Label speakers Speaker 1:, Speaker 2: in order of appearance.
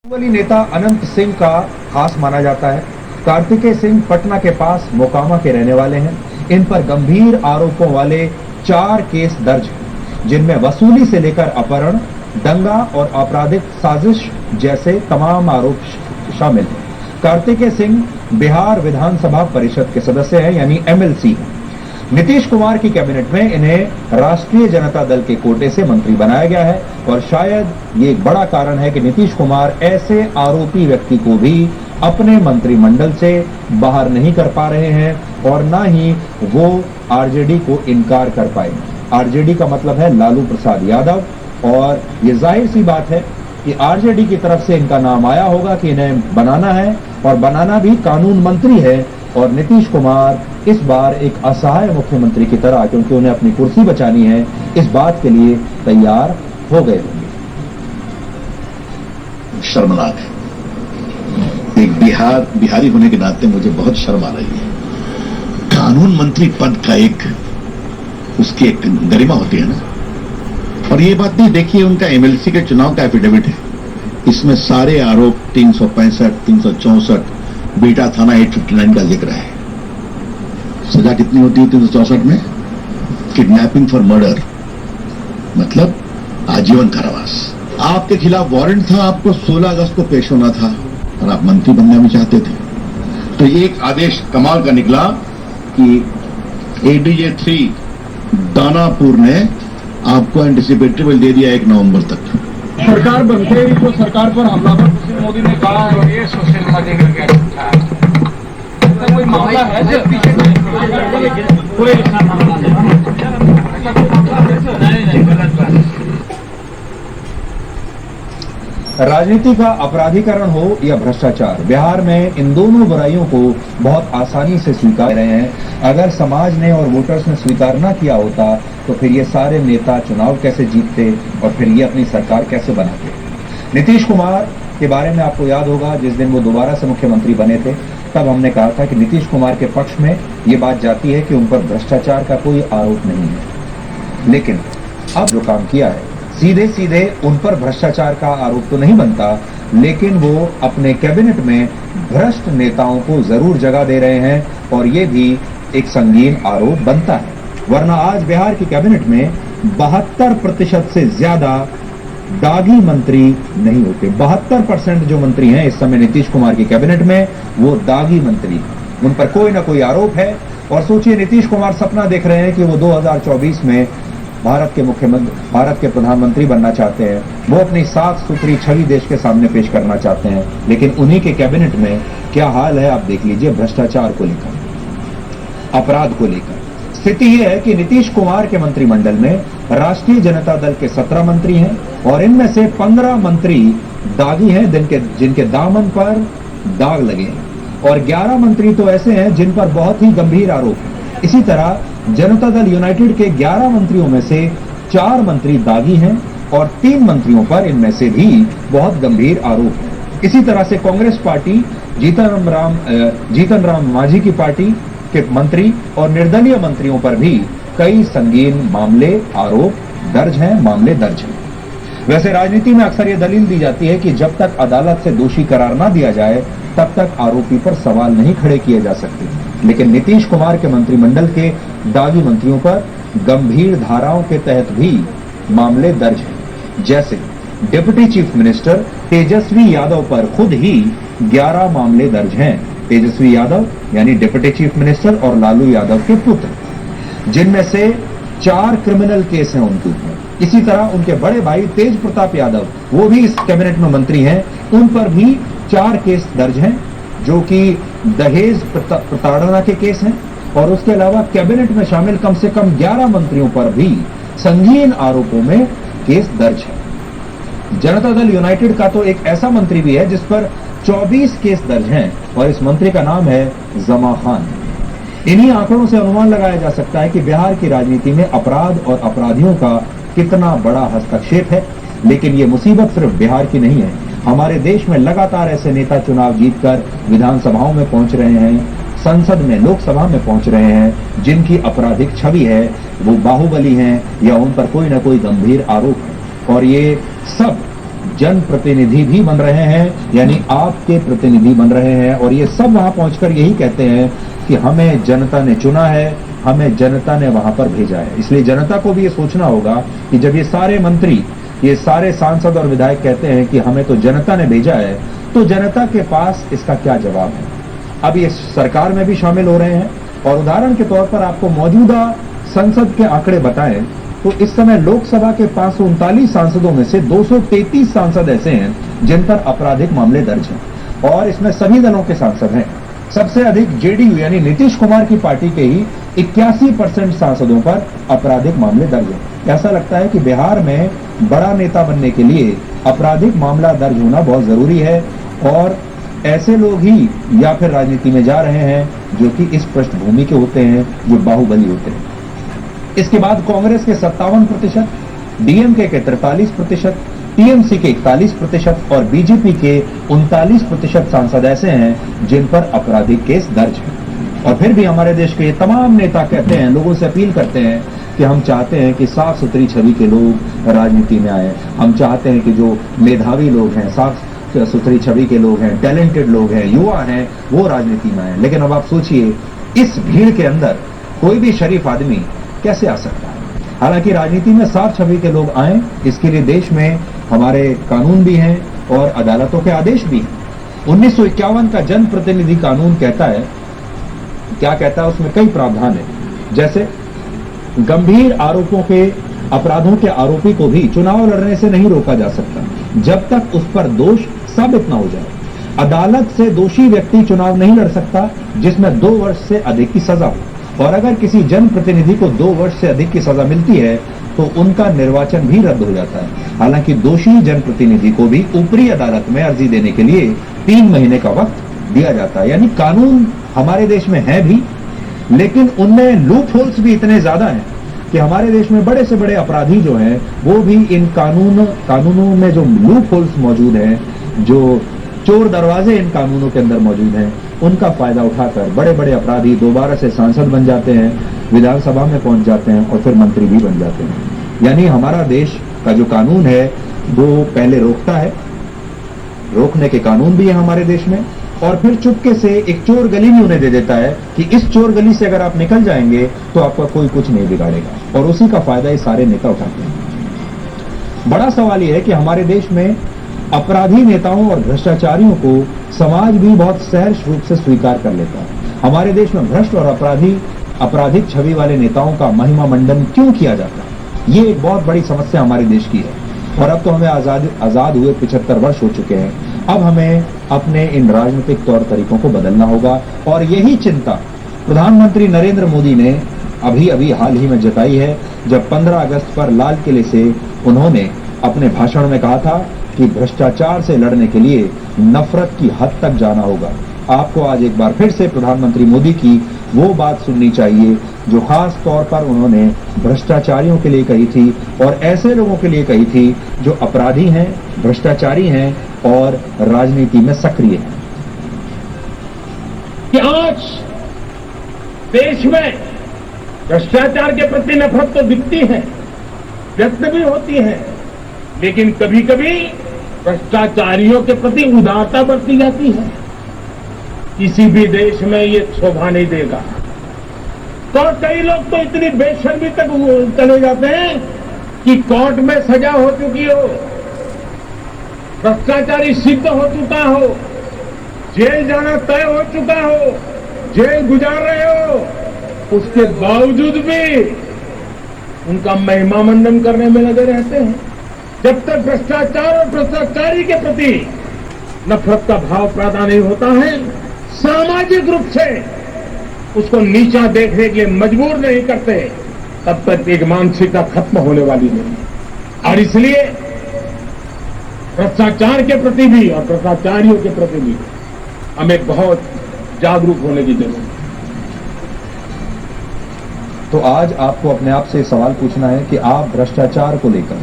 Speaker 1: बाहुबली नेता अनंत सिंह का खास माना जाता है। कार्तिकेय सिंह पटना के पास मोकामा के रहने वाले हैं। इन पर गंभीर आरोपों वाले 4 केस दर्ज हैं, जिनमें वसूली से लेकर अपहरण, दंगा और आपराधिक साजिश जैसे तमाम आरोप शामिल हैं। कार्तिकेय सिंह बिहार विधानसभा परिषद के सदस्य हैं, यानी एमएलसी हैं। नीतीश कुमार की कैबिनेट में इन्हें राष्ट्रीय जनता दल के कोटे से मंत्री बनाया गया है और शायद ये एक बड़ा कारण है कि नीतीश कुमार ऐसे आरोपी व्यक्ति को भी अपने मंत्रिमंडल से बाहर नहीं कर पा रहे हैं और ना ही वो आरजेडी को इनकार कर पाए। आरजेडी का मतलब है लालू प्रसाद यादव, और ये जाहिर सी बात है कि आरजेडी की तरफ से इनका नाम आया होगा कि इन्हें बनाना है, और बनाना भी कानून मंत्री है। और नीतीश कुमार इस बार एक असहाय मुख्यमंत्री की तरह, क्योंकि उन्हें अपनी कुर्सी बचानी है, इस बात के लिए तैयार हो गए होंगे।
Speaker 2: शर्मनाक है। एक बिहारी होने के नाते मुझे बहुत शर्म आ रही है। कानून मंत्री पद का उसकी एक गरिमा होती है ना। और ये बात नहीं, देखिए उनका एमएलसी के चुनाव का एफिडेविट है, इसमें सारे आरोप 365, 364, बीटा थाना 859 का जिक्र है। सजा कितनी होती है 364 में? किडनैपिंग फॉर मर्डर, मतलब आजीवन कारावास। आपके खिलाफ वारंट था, आपको 16 अगस्त को पेश होना था और आप मंत्री बनना भी चाहते थे। तो ये एक आदेश कमाल का निकला कि एडीजे 3 दानापुर ने आपको एंटिसिपेटरी बिल दे दिया 1 नवंबर तक।
Speaker 3: सरकार बनते ही तो सरकार पर हमलावर सुशील मोदी ने कहा है, और ये सोशल मोदी का क्या झूठा है? तो कोई मामला है जो पीछे कोई ऐसा मामला नहीं, गलत बात।
Speaker 1: राजनीति का अपराधीकरण हो या भ्रष्टाचार, बिहार में इन दोनों बुराइयों को बहुत आसानी से स्वीकार रहे हैं। अगर समाज ने और वोटर्स ने स्वीकार ना किया होता तो फिर ये सारे नेता चुनाव कैसे जीतते और फिर ये अपनी सरकार कैसे बनाते। नीतीश कुमार के बारे में आपको याद होगा, जिस दिन वो दोबारा से मुख्यमंत्री बने थे, तब हमने कहा था कि नीतीश कुमार के पक्ष में ये बात जाती है कि उन पर भ्रष्टाचार का कोई आरोप नहीं है। लेकिन अब जो काम किया है, सीधे सीधे उन पर भ्रष्टाचार का आरोप तो नहीं बनता, लेकिन वो अपने कैबिनेट में भ्रष्ट नेताओं को जरूर जगह दे रहे हैं और ये भी एक संगीन आरोप बनता है। वरना आज बिहार की कैबिनेट में 72% से ज्यादा दागी मंत्री नहीं होते। 72% जो मंत्री हैं इस समय नीतीश कुमार की कैबिनेट में, वो दागी मंत्री हैं। उन पर कोई ना कोई आरोप है। और सोचिए, नीतीश कुमार सपना देख रहे हैं कि वो 2024 में भारत के प्रधानमंत्री बनना चाहते हैं। वो अपनी साफ सुथरी छवि देश के सामने पेश करना चाहते हैं, लेकिन उन्हीं के कैबिनेट में क्या हाल है आप देख लीजिए। भ्रष्टाचार को लेकर, अपराध को लेकर स्थिति यह है कि नीतीश कुमार के मंत्रिमंडल में राष्ट्रीय जनता दल के 17 मंत्री हैं और इनमें से 15 मंत्री दागी हैं, जिनके दामन पर दाग लगे हैं, और 11 मंत्री तो ऐसे हैं जिन पर बहुत ही गंभीर आरोप है। इसी तरह जनता दल यूनाइटेड के 11 मंत्रियों में से 4 मंत्री दागी हैं और 3 मंत्रियों पर इनमें से भी बहुत गंभीर आरोप है। इसी तरह से कांग्रेस पार्टी, जीतन राम मांझी की पार्टी के मंत्री और निर्दलीय मंत्रियों पर भी कई संगीन आरोप दर्ज हैं। वैसे राजनीति में अक्सर यह दलील दी जाती है कि जब तक अदालत से दोषी करार ना दिया जाए तब तक आरोपी पर सवाल नहीं खड़े किए जा सकते। लेकिन नीतीश कुमार के मंत्रिमंडल के दागी मंत्रियों पर गंभीर धाराओं के तहत भी मामले दर्ज हैं। जैसे deputy chief minister Tejashwi Yadav पर खुद ही 11 मामले दर्ज हैं। तेजस्वी यादव यानी डिप्टी चीफ मिनिस्टर और लालू यादव के पुत्र, जिनमें से 4 क्रिमिनल केस हैं उनके ऊपर। इसी तरह उनके बड़े भाई तेज प्रताप यादव, वो भी इस कैबिनेट में मंत्री हैं, उन पर भी 4 केस दर्ज हैं, जो कि दहेज प्रताड़ना के केस हैं। और उसके अलावा कैबिनेट में शामिल कम से कम 11 मंत्रियों पर भी संगीन आरोपों में केस दर्ज है। जनता दल यूनाइटेड का तो एक ऐसा मंत्री भी है जिस पर 24 केस दर्ज हैं और इस मंत्री का नाम है जमा खान। इन्हीं आंकड़ों से अनुमान लगाया जा सकता है कि बिहार की राजनीति में अपराध और अपराधियों का कितना बड़ा हस्तक्षेप है। लेकिन ये मुसीबत सिर्फ बिहार की नहीं है। हमारे देश में लगातार ऐसे नेता चुनाव जीतकर विधानसभाओं में पहुंच रहे हैं, संसद में, लोकसभा में पहुंच रहे हैं, जिनकी आपराधिक छवि है, वो बाहुबली हैं या उन पर कोई ना कोई गंभीर आरोप है। और ये सब जनप्रतिनिधि भी बन रहे हैं, यानी आपके प्रतिनिधि बन रहे हैं, और ये सब वहां पहुंचकर यही कहते हैं कि हमें जनता ने चुना है, हमें जनता ने वहां पर भेजा है। इसलिए जनता को भी ये सोचना होगा कि जब ये सारे मंत्री, ये सारे सांसद और विधायक कहते हैं कि हमें तो जनता ने भेजा है, तो जनता के पास इसका क्या जवाब है। अब ये सरकार में भी शामिल हो रहे हैं, और उदाहरण के तौर पर आपको मौजूदा संसद के आंकड़े बताएं तो इस समय लोकसभा के 539 सांसदों में से 233 सांसद ऐसे हैं जिन पर आपराधिक मामले दर्ज हैं, और इसमें सभी दलों के सांसद हैं। सबसे अधिक जेडीयू यानी नीतीश कुमार की पार्टी के ही 81% सांसदों पर आपराधिक मामले दर्ज हैं। ऐसा लगता है कि बिहार में बड़ा नेता बनने के लिए आपराधिक मामला दर्ज होना बहुत जरूरी है, और ऐसे लोग ही या फिर राजनीति में जा रहे हैं जो कि इस पृष्ठभूमि के होते हैं, जो बाहुबली होते हैं। इसके बाद कांग्रेस के 57%, डीएमके के 43%, टीएमसी के 41% और बीजेपी के 39% सांसद ऐसे हैं जिन पर आपराधिक केस दर्ज है। और फिर भी हमारे देश के तमाम नेता कहते हैं, लोगों से अपील करते हैं कि हम चाहते हैं कि साफ सुथरी छवि के लोग राजनीति में आए, हम चाहते हैं कि जो मेधावी लोग हैं, साफ सुथरी छवि के लोग हैं, टैलेंटेड लोग हैं, युवा हैं, वो राजनीति में आए। लेकिन अब आप सोचिए, इस भीड़ के अंदर कोई भी शरीफ आदमी कैसे आ सकता है। हालांकि राजनीति में साफ छवि के लोग आए, इसके लिए देश में हमारे कानून भी हैं और अदालतों के आदेश भी हैं। 1951 का जनप्रतिनिधि कानून कहता है, क्या कहता है, उसमें कई प्रावधान है। जैसे गंभीर आरोपों के, अपराधों के आरोपी को भी चुनाव लड़ने से नहीं रोका जा सकता जब तक उस पर दोष साबित न हो जाए। अदालत से दोषी व्यक्ति चुनाव नहीं लड़ सकता जिसमें 2 वर्ष से अधिक की सजा हो, और अगर किसी जनप्रतिनिधि को 2 वर्ष से अधिक की सजा मिलती है तो उनका निर्वाचन भी रद्द हो जाता है। हालांकि दोषी जनप्रतिनिधि को भी ऊपरी अदालत में अर्जी देने के लिए 3 महीने का वक्त दिया जाता है। यानी कानून हमारे देश में है भी, लेकिन उनमें लूप होल्स भी इतने ज्यादा हैं कि हमारे देश में बड़े से बड़े अपराधी जो हैं वो भी इन कानूनों में जो लूप होल्स मौजूद हैं, जो चोर दरवाजे इन कानूनों के अंदर मौजूद हैं, उनका फायदा उठाकर बड़े बड़े अपराधी दोबारा से सांसद बन जाते हैं, विधानसभा में पहुंच जाते हैं और फिर मंत्री भी बन जाते हैं। यानी हमारा देश का जो कानून है वो पहले रोकता है, रोकने के कानून भी है हमारे देश में, और फिर चुपके से एक चोर गली भी उन्हें दे देता है कि इस चोर गली से अगर आप निकल जाएंगे तो आपका कोई कुछ नहीं बिगाड़ेगा, और उसी का फायदा ये सारे नेता उठाते हैं। बड़ा सवाल यह है कि हमारे देश में अपराधी नेताओं और भ्रष्टाचारियों को समाज भी बहुत सहर्ष रूप से स्वीकार कर लेता है। हमारे देश में भ्रष्ट और आपराधिक छवि वाले नेताओं का महिमा मंडन क्यों किया जाता है, ये एक बहुत बड़ी समस्या हमारे देश की है। और अब तो हमें आजाद हुए 75 वर्ष हो चुके हैं। अब हमें अपने इन राजनीतिक तौर तरीकों को बदलना होगा, और यही चिंता प्रधानमंत्री नरेंद्र मोदी ने अभी हाल ही में जताई है, जब 15 अगस्त पर लाल किले से उन्होंने अपने भाषण में कहा था कि भ्रष्टाचार से लड़ने के लिए नफरत की हद तक जाना होगा। आपको आज एक बार फिर से प्रधानमंत्री मोदी की वो बात सुननी चाहिए जो खास तौर पर उन्होंने भ्रष्टाचारियों के लिए कही थी, और ऐसे लोगों के लिए कही थी जो अपराधी हैं, भ्रष्टाचारी हैं और राजनीति में सक्रिय हैं।
Speaker 3: कि आज देश में भ्रष्टाचार के प्रति नफरत तो दिखती है, व्यक्त भी होती है, लेकिन कभी कभी भ्रष्टाचारियों के प्रति उदारता बरती जाती है। किसी भी देश में ये शोभा नहीं देगा। तो कई लोग तो इतनी बेशर्मी तक चले जाते हैं कि कोर्ट में सजा हो चुकी हो, भ्रष्टाचारी सिद्ध हो चुका हो, जेल जाना तय हो चुका हो, जेल गुजार रहे हो, उसके बावजूद भी उनका महिमा मंडन करने में लगे रहते हैं। जब तक भ्रष्टाचार और भ्रष्टाचारी के प्रति नफरत का भाव पैदा नहीं होता है, सामाजिक रूप से उसको नीचा देखने के लिए मजबूर नहीं करते, तब तक एक मानसिकता खत्म होने वाली नहीं। और इसलिए भ्रष्टाचार के प्रति भी और भ्रष्टाचारियों के प्रति भी हमें बहुत जागरूक होने की जरूरत है।
Speaker 1: तो आज आपको अपने आप से सवाल पूछना है कि आप भ्रष्टाचार को लेकर